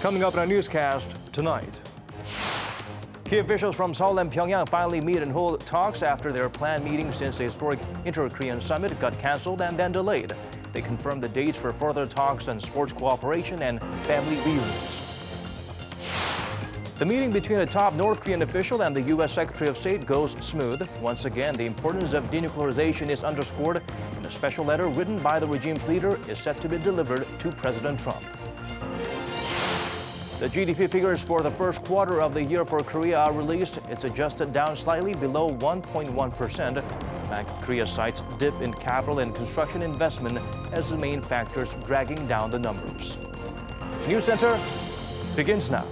Coming up in our newscast tonight. Key officials from Seoul and Pyongyang finally meet and hold talks after their planned meeting since the historic InterKorean summit got canceled and then delayed. They confirmed the dates for further talks on sports cooperation and family reunions. The meeting between a top North Korean official and the U.S. Secretary of State goes smooth. Once again, the importance of denuclearization is underscored, and a special letter written by the regime's leader is set to be delivered to President Trump. The GDP figures for the first quarter of the year for Korea are released. It's adjusted down slightly below 1.1%. Bank of Korea cites dip in capital and construction investment as the main factors dragging down the numbers. News Center begins now.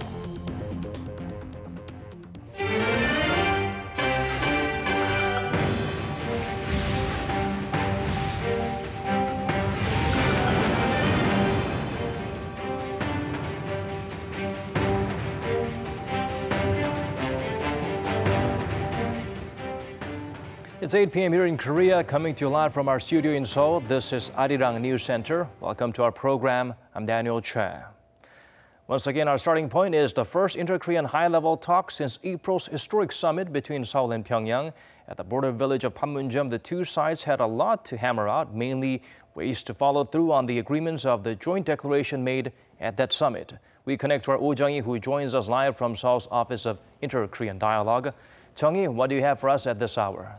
It's 8 p.m. here in Korea, coming to you live from our studio in Seoul. This is Arirang News Center. Welcome to our program. I'm Daniel Choi. Once again, our starting point is the first inter-Korean high-level talk since April's historic summit between Seoul and Pyongyang. At the border village of Panmunjom, the two sides had a lot to hammer out, mainly ways to follow through on the agreements of the joint declaration made at that summit. We connect to our Oh Jung-hee, who joins us live from Seoul's Office of InterKorean Dialogue. Jung-hee, what do you have for us at this hour?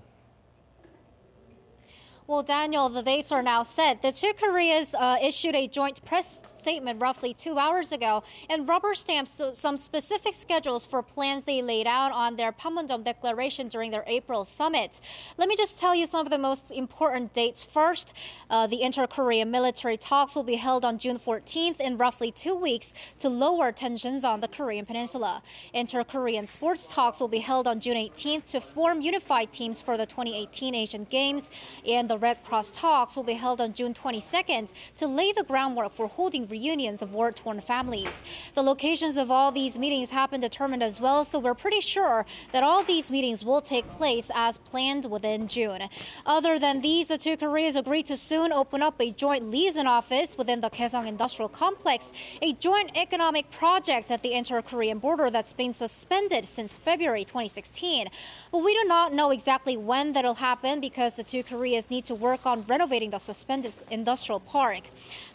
Well, Daniel, the dates are now set. The two Koreas issued a joint press statement roughly 2 hours ago and rubber stamped some specific schedules for plans they laid out on their Panmunjom declaration during their April summit. Let me just tell you some of the most important dates first. The inter-Korean military talks will be held on June 14th in roughly 2 weeks to lower tensions on the Korean peninsula. Inter-Korean sports talks will be held on June 18th to form unified teams for the 2018 Asian Games, and the Red Cross talks will be held on June 22nd to lay the groundwork for holding reunions of war-torn families. The locations of all these meetings have been determined as well, so we're pretty sure that all these meetings will take place as planned within June. Other than these, the two Koreas agreed to soon open up a joint liaison office within the Kaesong Industrial Complex, a joint economic project at the inter-Korean border that's been suspended since February 2016. But we do not know exactly when that'll happen because the two Koreas need to work on renovating the suspended industrial park.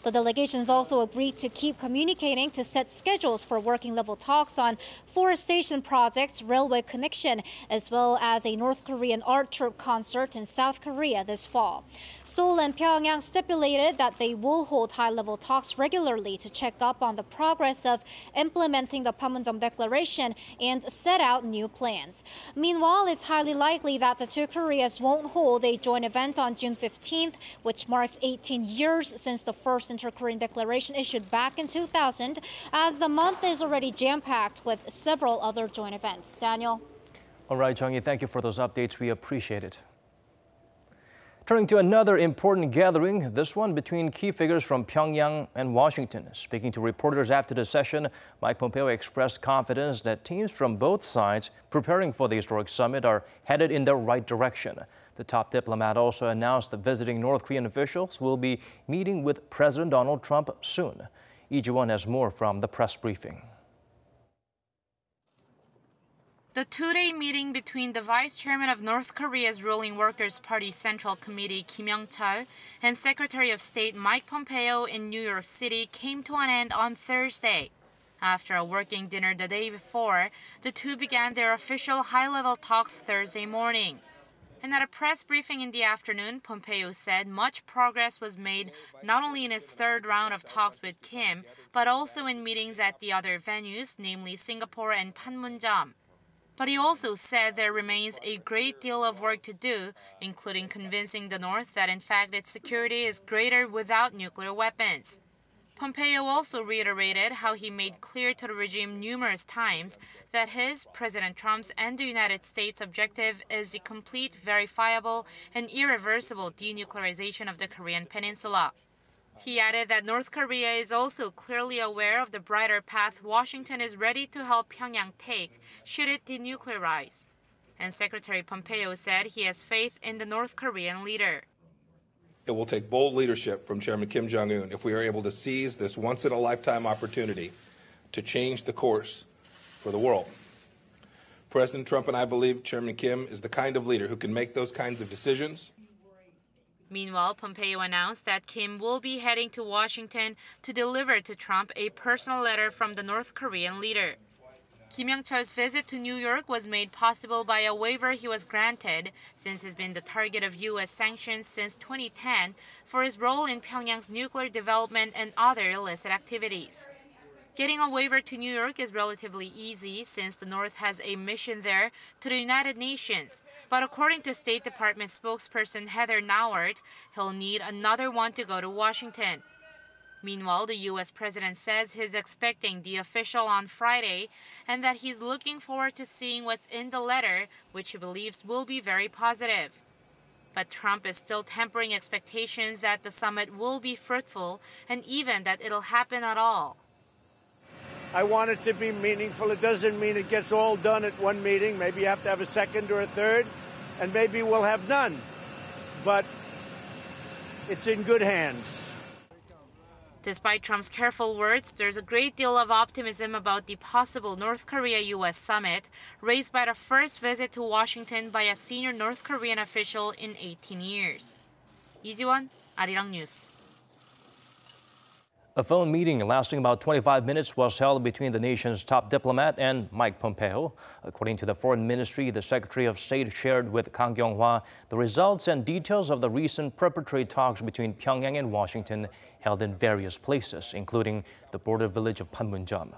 The delegations also agreed to keep communicating to set schedules for working-level talks on forestation projects, railway connection, as well as a North Korean art troupe concert in South Korea this fall. Seoul and Pyongyang stipulated that they will hold high-level talks regularly to check up on the progress of implementing the Panmunjom Declaration and set out new plans. Meanwhile, it's highly likely that the two Koreas won't hold a joint event on June 15th, which marks 18 years since the first inter-Korean declaration issued back in 2000, as the month is already jam-packed with several other joint events. Daniel? All right, Jung-hee, thank you for those updates. We appreciate it. Turning to another important gathering, this one between key figures from Pyongyang and Washington. Speaking to reporters after the session, Mike Pompeo expressed confidence that teams from both sides preparing for the historic summit are headed in the right direction. The top diplomat also announced that visiting North Korean officials will be meeting with President Donald Trump soon. Lee Ji-won has more from the press briefing. The two-day meeting between the vice chairman of North Korea's ruling Workers' Party Central Committee, Kim Young-chol, and Secretary of State Mike Pompeo in New York City came to an end on Thursday. After a working dinner the day before, the two began their official high-level talks Thursday morning. And at a press briefing in the afternoon, Pompeo said much progress was made not only in his third round of talks with Kim, but also in meetings at the other venues, namely Singapore and Panmunjom. But he also said there remains a great deal of work to do, including convincing the North that in fact its security is greater without nuclear weapons. Pompeo also reiterated how he made clear to the regime numerous times that his, President Trump's, and the United States' objective is the complete, verifiable, and irreversible denuclearization of the Korean peninsula. He added that North Korea is also clearly aware of the brighter path Washington is ready to help Pyongyang take should it denuclearize. And Secretary Pompeo said he has faith in the North Korean leader. It will take bold leadership from Chairman Kim Jong-un if we are able to seize this once-in-a-lifetime opportunity to change the course for the world. President Trump and I believe Chairman Kim is the kind of leader who can make those kinds of decisions. Meanwhile, Pompeo announced that Kim will be heading to Washington to deliver to Trump a personal letter from the North Korean leader. Kim Young-cheol's visit to New York was made possible by a waiver he was granted, since he's been the target of U.S. sanctions since 2010 for his role in Pyongyang's nuclear development and other illicit activities. Getting a waiver to New York is relatively easy, since the North has a mission there to the United Nations. But according to State Department spokesperson Heather Nauert, he'll need another one to go to Washington. Meanwhile, the U.S. president says he's expecting the official on Friday and that he's looking forward to seeing what's in the letter, which he believes will be very positive. But Trump is still tempering expectations that the summit will be fruitful and even that it'll happen at all. I want it to be meaningful. It doesn't mean it gets all done at one meeting. Maybe you have to have a second or a third, and maybe we'll have none. But it's in good hands. Despite Trump's careful words, there's a great deal of optimism about the possible North Korea-U.S. summit, raised by the first visit to Washington by a senior North Korean official in 18 years. 이지원, Arirang News. A phone meeting lasting about 25 minutes was held between the nation's top diplomat and Mike Pompeo. According to the Foreign Ministry, the Secretary of State shared with Kang the results and details of the recent preparatory talks between Pyongyang and Washington held in various places, including the border village of Panmunjom.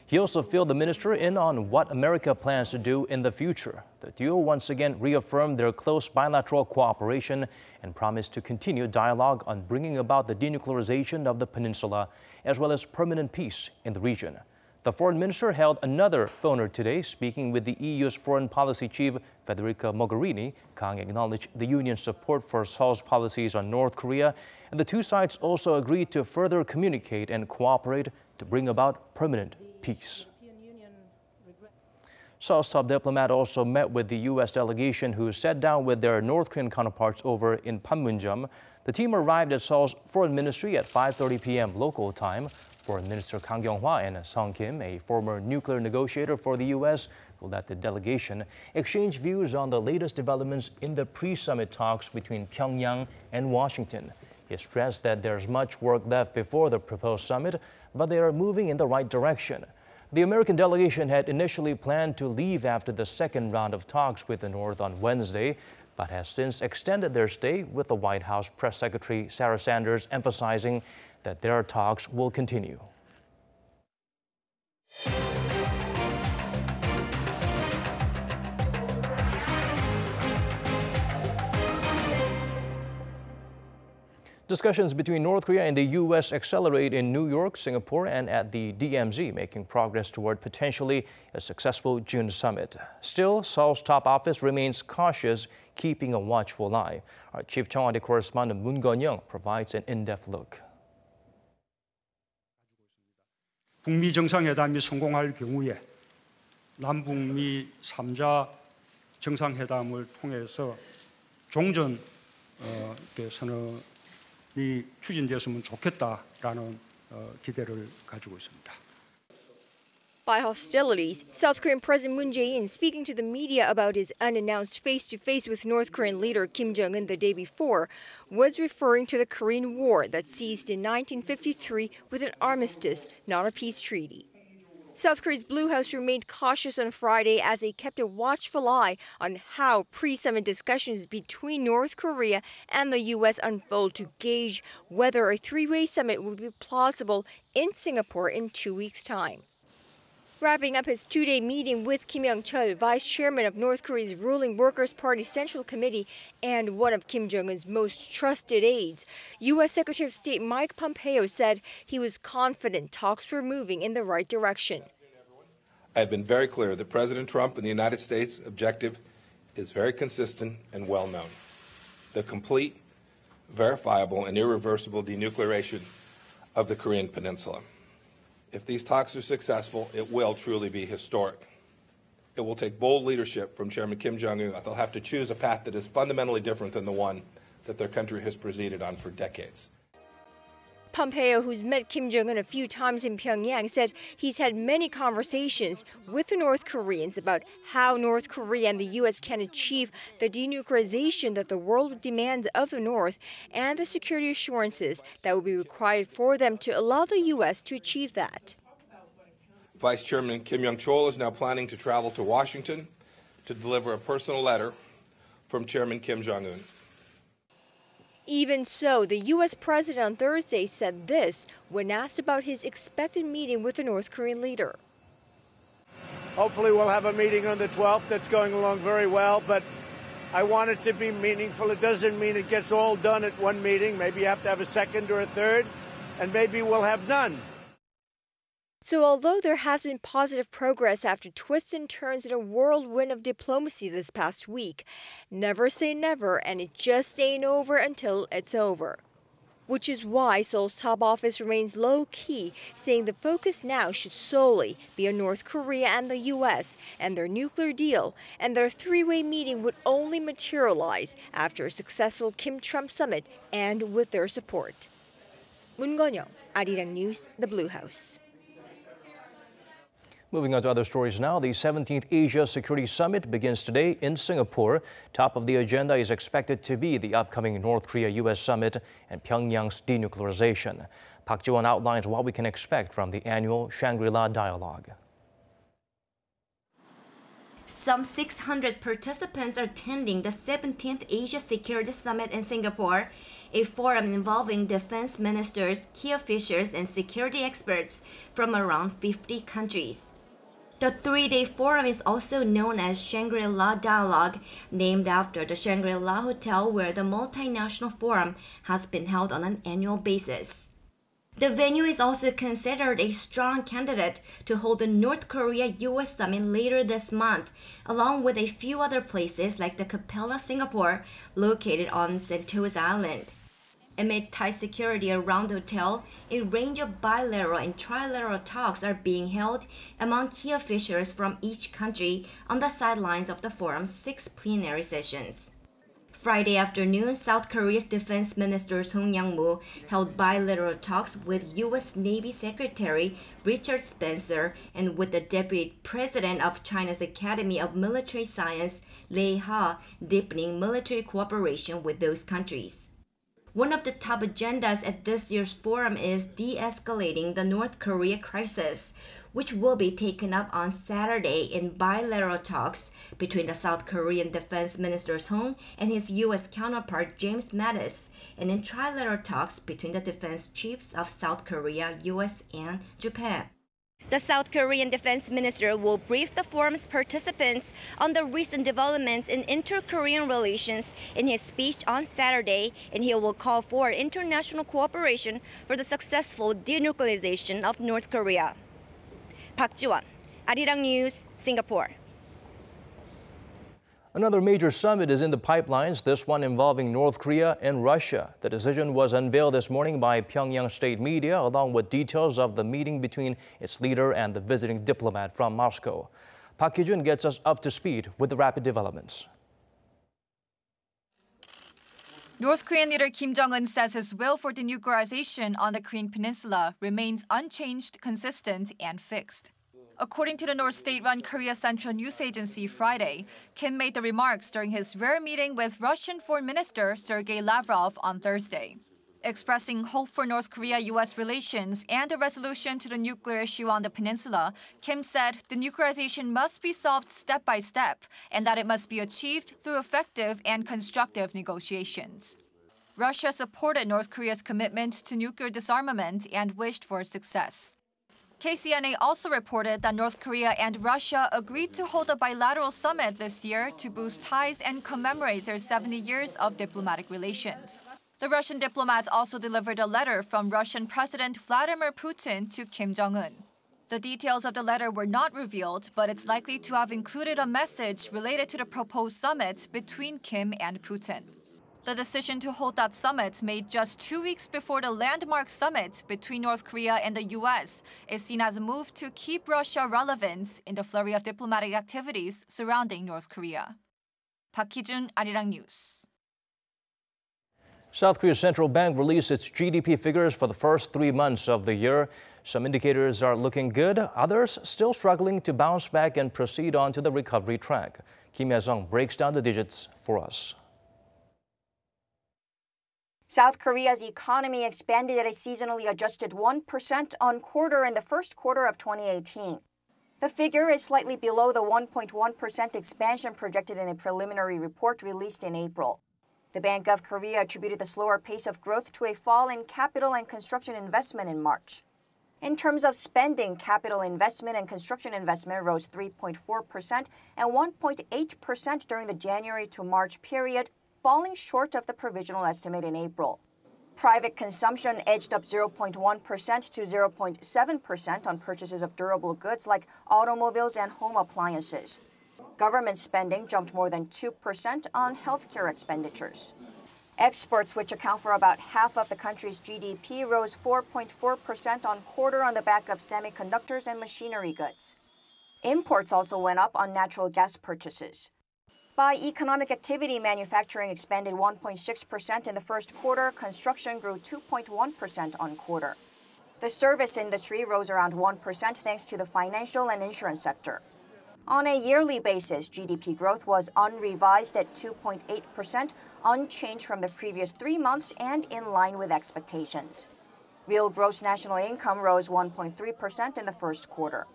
He also filled the minister in on what America plans to do in the future. The duo once again reaffirmed their close bilateral cooperation and promised to continue dialogue on bringing about the denuclearization of the peninsula, as well as permanent peace in the region. The foreign minister held another phoner today, speaking with the EU's foreign policy chief, Federica Mogherini. Kang acknowledged the union's support for Seoul's policies on North Korea, and the two sides also agreed to further communicate and cooperate to bring about permanent peace. Seoul's top diplomat also met with the U.S. delegation, who sat down with their North Korean counterparts over in Panmunjom. The team arrived at Seoul's foreign ministry at 5:30 p.m. local time. Foreign Minister Kang and Song Kim, a former nuclear negotiator for the U.S., who led the delegation, exchanged views on the latest developments in the pre-summit talks between Pyongyang and Washington. He stressed that there's much work left before the proposed summit, but they are moving in the right direction. The American delegation had initially planned to leave after the second round of talks with the North on Wednesday, but has since extended their stay, with the White House Press Secretary Sarah Sanders emphasizing that their talks will continue. Discussions between North Korea and the U.S. accelerate in New York, Singapore, and at the DMZ, making progress toward potentially a successful June summit. Still, Seoul's top office remains cautious, keeping a watchful eye. Our Chief Cheongwon correspondent Moon Gun-young provides an in-depth look. 북미 정상회담이 성공할 경우에 남북미 3자 정상회담을 통해서 종전 선언이 추진되었으면 좋겠다라는 기대를 가지고 있습니다. By hostilities, South Korean President Moon Jae-in, speaking to the media about his unannounced face-to-face with North Korean leader Kim Jong-un the day before, was referring to the Korean War that ceased in 1953 with an armistice, not a peace treaty. South Korea's Blue House remained cautious on Friday as they kept a watchful eye on how pre-summit discussions between North Korea and the U.S. unfold to gauge whether a three-way summit will be plausible in Singapore in 2 weeks' time. Wrapping up his two-day meeting with Kim Young-cheol, vice chairman of North Korea's ruling Workers' Party Central Committee and one of Kim Jong-un's most trusted aides, U.S. Secretary of State Mike Pompeo said he was confident talks were moving in the right direction. I have been very clear that President Trump and the United States' objective is very consistent and well known: the complete, verifiable, and irreversible denuclearization of the Korean Peninsula. If these talks are successful, it will truly be historic. It will take bold leadership from Chairman Kim Jong-un. They'll have to choose a path that is fundamentally different than the one that their country has proceeded on for decades. Pompeo, who's met Kim Jong-un a few times in Pyongyang, said he's had many conversations with the North Koreans about how North Korea and the U.S. can achieve the denuclearization that the world demands of the North and the security assurances that will be required for them to allow the U.S. to achieve that. Vice Chairman Kim Yong-chol is now planning to travel to Washington to deliver a personal letter from Chairman Kim Jong-un. Even so, the U.S. president on Thursday said this when asked about his expected meeting with the North Korean leader. Hopefully we'll have a meeting on the 12th that's going along very well, but I want it to be meaningful. It doesn't mean it gets all done at one meeting. Maybe you have to have a second or a third, and maybe we'll have none. So although there has been positive progress after twists and turns in a whirlwind of diplomacy this past week, never say never, and it just ain't over until it's over. Which is why Seoul's top office remains low-key, saying the focus now should solely be on North Korea and the U.S. and their nuclear deal, and their three-way meeting would only materialize after a successful Kim-Trump summit and with their support. Moon Gon-young, Arirang News, The Blue House. Moving on to other stories now, the 17th Asia Security Summit begins today in Singapore. Top of the agenda is expected to be the upcoming North Korea-U.S. summit and Pyongyang's denuclearization. Park Ji-won outlines what we can expect from the annual Shangri-La Dialogue. Some 600 participants are attending the 17th Asia Security Summit in Singapore, a forum involving defense ministers, key officials, and security experts from around 50 countries. The three-day forum is also known as Shangri-La Dialogue, named after the Shangri-La Hotel where the multinational forum has been held on an annual basis. The venue is also considered a strong candidate to hold the North Korea-U.S. summit later this month, along with a few other places like the Capella, Singapore, located on Sentosa Island. Amid tight security around the hotel, a range of bilateral and trilateral talks are being held among key officials from each country on the sidelines of the forum's 6 plenary sessions. Friday afternoon, South Korea's Defense Minister Song Yang-moo held bilateral talks with U.S. Navy Secretary Richard Spencer and with the Deputy President of China's Academy of Military Science, Lei Ha, deepening military cooperation with those countries. One of the top agendas at this year's forum is de-escalating the North Korea crisis, which will be taken up on Saturday in bilateral talks between the South Korean Defense Minister Song and his U.S. counterpart James Mattis, and in trilateral talks between the defense chiefs of South Korea, U.S., and Japan. The South Korean defense minister will brief the forum's participants on the recent developments in inter-Korean relations in his speech on Saturday, and he will call for international cooperation for the successful denuclearization of North Korea. Park Ji-won, Arirang News, Singapore. Another major summit is in the pipelines, this one involving North Korea and Russia. The decision was unveiled this morning by Pyongyang state media, along with details of the meeting between its leader and the visiting diplomat from Moscow. Park Hee-jun gets us up to speed with the rapid developments. North Korean leader Kim Jong-un says his will for denuclearization on the Korean peninsula remains unchanged, consistent, and fixed. According to the North state-run Korea Central News Agency Friday, Kim made the remarks during his rare meeting with Russian Foreign Minister Sergei Lavrov on Thursday. Expressing hope for North Korea-U.S. relations and a resolution to the nuclear issue on the peninsula, Kim said denuclearization must be solved step by step and that it must be achieved through effective and constructive negotiations. Russia supported North Korea's commitment to nuclear disarmament and wished for success. KCNA also reported that North Korea and Russia agreed to hold a bilateral summit this year to boost ties and commemorate their 70 years of diplomatic relations. The Russian diplomats also delivered a letter from Russian President Vladimir Putin to Kim Jong-un. The details of the letter were not revealed, but it's likely to have included a message related to the proposed summit between Kim and Putin. The decision to hold that summit, made just 2 weeks before the landmark summit between North Korea and the U.S., is seen as a move to keep Russia relevant in the flurry of diplomatic activities surrounding North Korea. Park Hee-jun, Arirang News. South Korea's central bank released its GDP figures for the first 3 months of the year. Some indicators are looking good, others still struggling to bounce back and proceed on to the recovery track. Kim Hye-sung breaks down the digits for us. South Korea's economy expanded at a seasonally adjusted 1% on quarter in the first quarter of 2018. The figure is slightly below the 1.1% expansion projected in a preliminary report released in April. The Bank of Korea attributed the slower pace of growth to a fall in capital and construction investment in March. In terms of spending, capital investment and construction investment rose 3.4% and 1.8% during the January to March period, falling short of the provisional estimate in April. Private consumption edged up 0.1% to 0.7% on purchases of durable goods like automobiles and home appliances. Government spending jumped more than 2% on healthcare expenditures. Exports, which account for about half of the country's GDP, rose 4.4% on quarter on the back of semiconductors and machinery goods. Imports also went up on natural gas purchases. By economic activity, manufacturing expanded 1.6% in the first quarter, construction grew 2.1% on quarter. The service industry rose around 1% thanks to the financial and insurance sector. On a yearly basis, GDP growth was unrevised at 2.8%, unchanged from the previous 3 months and in line with expectations. Real gross national income rose 1.3% in the first quarter.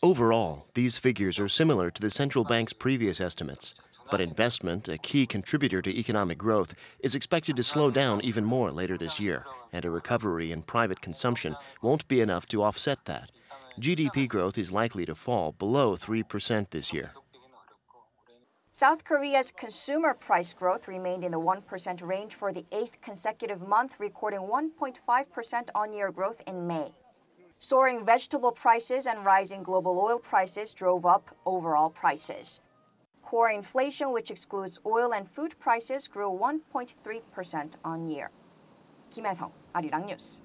Overall, these figures are similar to the central bank's previous estimates. But investment, a key contributor to economic growth, is expected to slow down even more later this year, and a recovery in private consumption won't be enough to offset that. GDP growth is likely to fall below 3% this year. South Korea's consumer price growth remained in the 1% range for the 8th consecutive month, recording 1.5% on-year growth in May. Soaring vegetable prices and rising global oil prices drove up overall prices. Core inflation, which excludes oil and food prices, grew 1.3% on-year. Kim Hye-sung, Arirang News.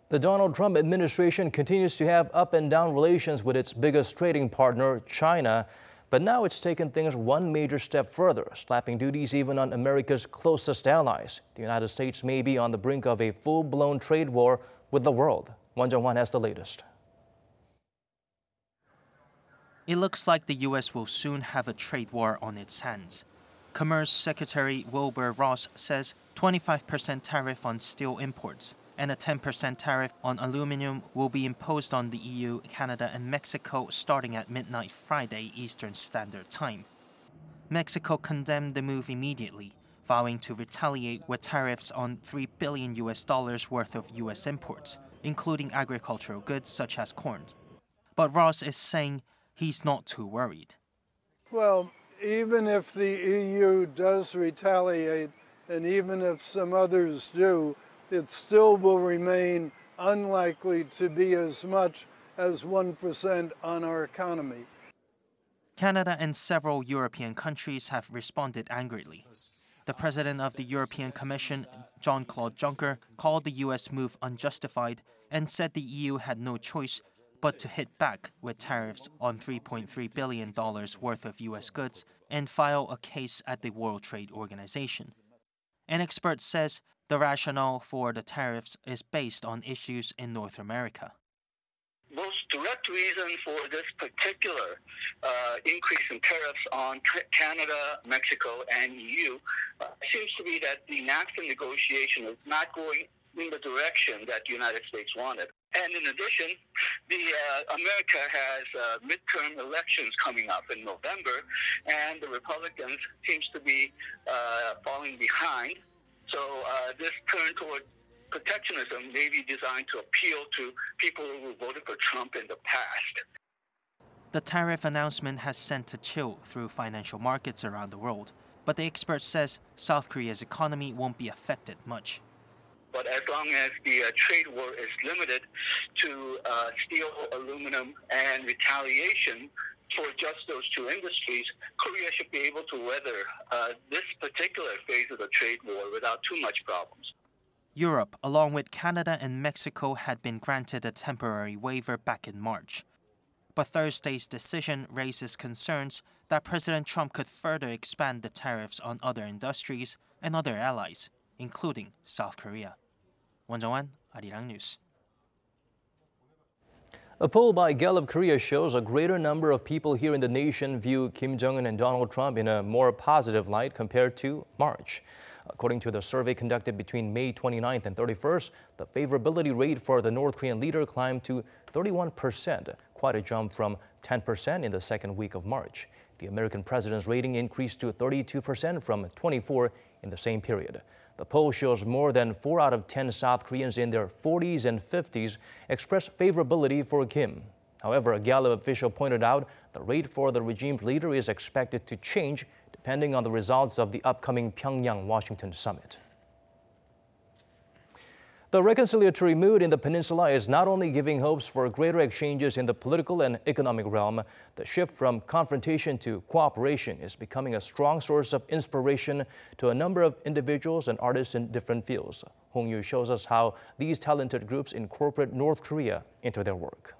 The Donald Trump administration continues to have up and down relations with its biggest trading partner, China. But now it's taken things one major step further, slapping duties even on America's closest allies. The United States may be on the brink of a full-blown trade war with the world. Jong-un has the latest. It looks like the U.S. will soon have a trade war on its hands. Commerce Secretary Wilbur Ross says 25% tariff on steel imports and a 10% tariff on aluminum will be imposed on the EU, Canada, and Mexico starting at midnight Friday Eastern Standard Time. Mexico condemned the move immediately, vowing to retaliate with tariffs on $3 billion worth of U.S. imports, including agricultural goods such as corn. But Ross is saying he's not too worried. Well, even if the EU does retaliate, and even if some others do, it still will remain unlikely to be as much as 1% on our economy. Canada and several European countries have responded angrily. The president of the European Commission, Jean-Claude Juncker, called the U.S. move unjustified and said the EU had no choice but to hit back with tariffs on $3.3 billion worth of U.S. goods and file a case at the World Trade Organization. An expert says the rationale for the tariffs is based on issues in North America. Most direct reason for this particular increase in tariffs on Canada, Mexico, and EU seems to be that the NAFTA negotiation is not going in the direction that the United States wanted. And in addition, America has midterm elections coming up in November, and the Republicans seems to be falling behind. So this turn toward protectionism may be designed to appeal to people who voted for Trump in the past. The tariff announcement has sent a chill through financial markets around the world, but the expert says South Korea's economy won't be affected much. But as long as the trade war is limited to steel, aluminum, and retaliation for just those two industries, Korea should be able to weather this particular phase of the trade war without too much problems. Europe, along with Canada and Mexico, had been granted a temporary waiver back in March. But Thursday's decision raises concerns that President Trump could further expand the tariffs on other industries and other allies, including South Korea. Jongun, Arirang News. A poll by Gallup Korea shows a greater number of people here in the nation view Kim Jong-un and Donald Trump in a more positive light compared to March. According to the survey conducted between May 29th and 31st, the favorability rate for the North Korean leader climbed to 31%, quite a jump from 10% in the second week of March. The American president's rating increased to 32% from 24% in the same period. The poll shows more than 4 out of 10 South Koreans in their 40s and 50s express favorability for Kim. However, a Gallup official pointed out the rate for the regime's leader is expected to change depending on the results of the upcoming Pyongyang-Washington summit. The reconciliatory mood in the peninsula is not only giving hopes for greater exchanges in the political and economic realm, the shift from confrontation to cooperation is becoming a strong source of inspiration to a number of individuals and artists in different fields. Hong Yu shows us how these talented groups incorporate North Korea into their work.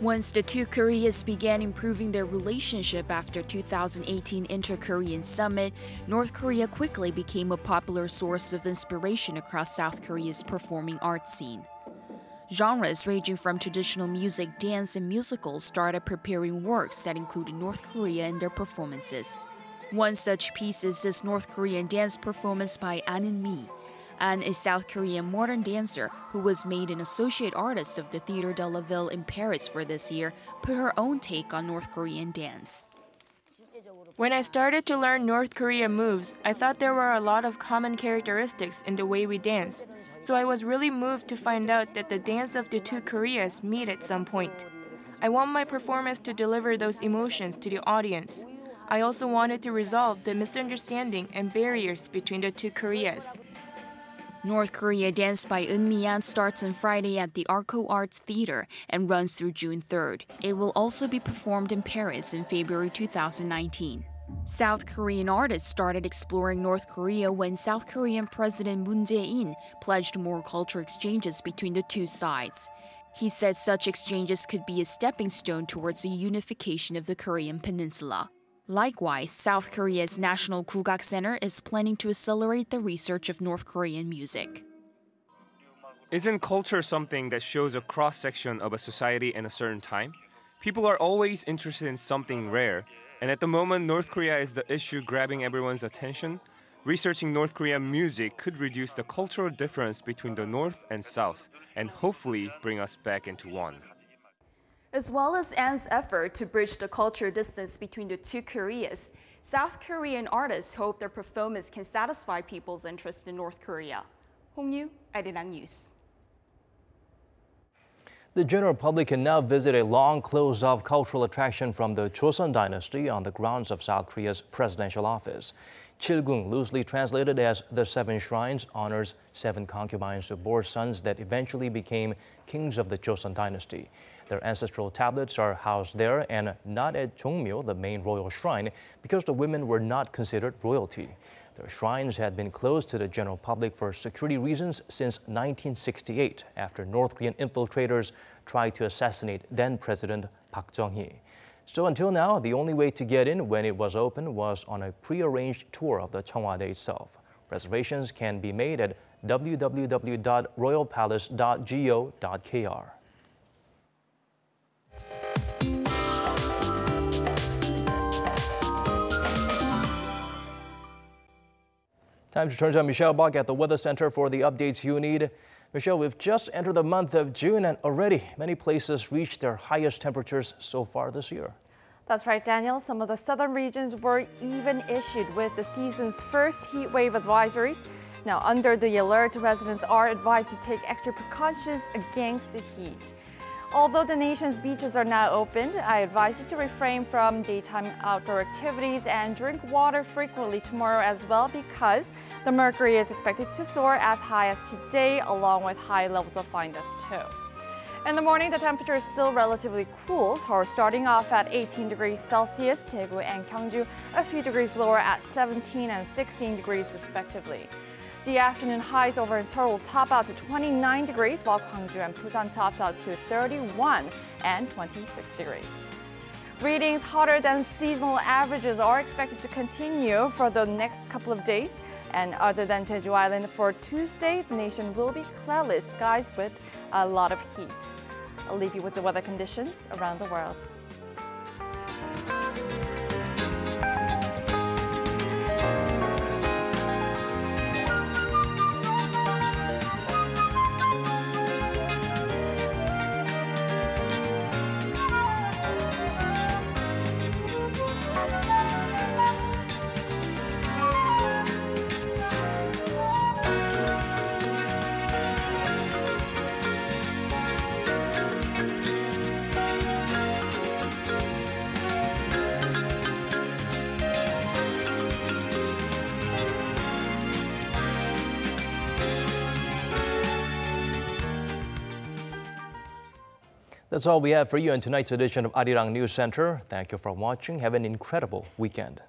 Once the two Koreas began improving their relationship after 2018 InterKorean summit, North Korea quickly became a popular source of inspiration across South Korea's performing arts scene. Genres ranging from traditional music, dance, and musicals started preparing works that included North Korea in their performances. One such piece is this North Korean dance performance by An, a South Korean modern dancer who was made an associate artist of the Theatre de la Ville in Paris for this year, put her own take on North Korean dance. When I started to learn North Korean moves, I thought there were a lot of common characteristics in the way we dance. So I was really moved to find out that the dance of the two Koreas meet at some point. I want my performance to deliver those emotions to the audience. I also wanted to resolve the misunderstanding and barriers between the two Koreas. North Korea Dance by Eun starts on Friday at the Arco Arts Theater and runs through June 3rd. It will also be performed in Paris in February 2019. South Korean artists started exploring North Korea when South Korean President Moon Jae-in pledged more cultural exchanges between the two sides. He said such exchanges could be a stepping stone towards the unification of the Korean peninsula. Likewise, South Korea's National Kugak Center is planning to accelerate the research of North Korean music. Isn't culture something that shows a cross-section of a society in a certain time? People are always interested in something rare, and at the moment North Korea is the issue grabbing everyone's attention. Researching North Korean music could reduce the cultural difference between the North and South, and hopefully bring us back into one. As well as An's effort to bridge the cultural distance between the two Koreas, South Korean artists hope their performance can satisfy people's interest in North Korea. Hong Yu, Arirang News. The general public can now visit a long closed-off cultural attraction from the Joseon Dynasty on the grounds of South Korea's presidential office. Chilgung, loosely translated as the Seven Shrines, honors 7 concubines who bore sons that eventually became kings of the Joseon Dynasty. Their ancestral tablets are housed there and not at Jongmyo, the main royal shrine, because the women were not considered royalty. Their shrines had been closed to the general public for security reasons since 1968, after North Korean infiltrators tried to assassinate then-President Park Chung-hee. So until now, the only way to get in when it was open was on a pre-arranged tour of the Cheongwade itself. Reservations can be made at www.royalpalace.go.kr. Time to turn to Michelle Bach at the Weather Center for the updates you need. Michelle, we've just entered the month of June and already many places reached their highest temperatures so far this year. That's right, Daniel. Some of the southern regions were even issued with the season's first heat wave advisories. Now, under the alert, residents are advised to take extra precautions against the heat. Although the nation's beaches are now open, I advise you to refrain from daytime outdoor activities and drink water frequently tomorrow as well, because the mercury is expected to soar as high as today, along with high levels of fine dust too. In the morning, the temperature is still relatively cool, so starting off at 18 degrees Celsius, Daegu and Gyeongju a few degrees lower at 17 and 16 degrees respectively. The afternoon highs over in Seoul will top out to 29 degrees, while Gwangju and Busan tops out to 31 and 26 degrees. Readings hotter than seasonal averages are expected to continue for the next couple of days. And other than Jeju Island, for Tuesday, the nation will be cloudless skies with a lot of heat. I'll leave you with the weather conditions around the world. That's all we have for you in tonight's edition of Arirang News Center. Thank you for watching. Have an incredible weekend.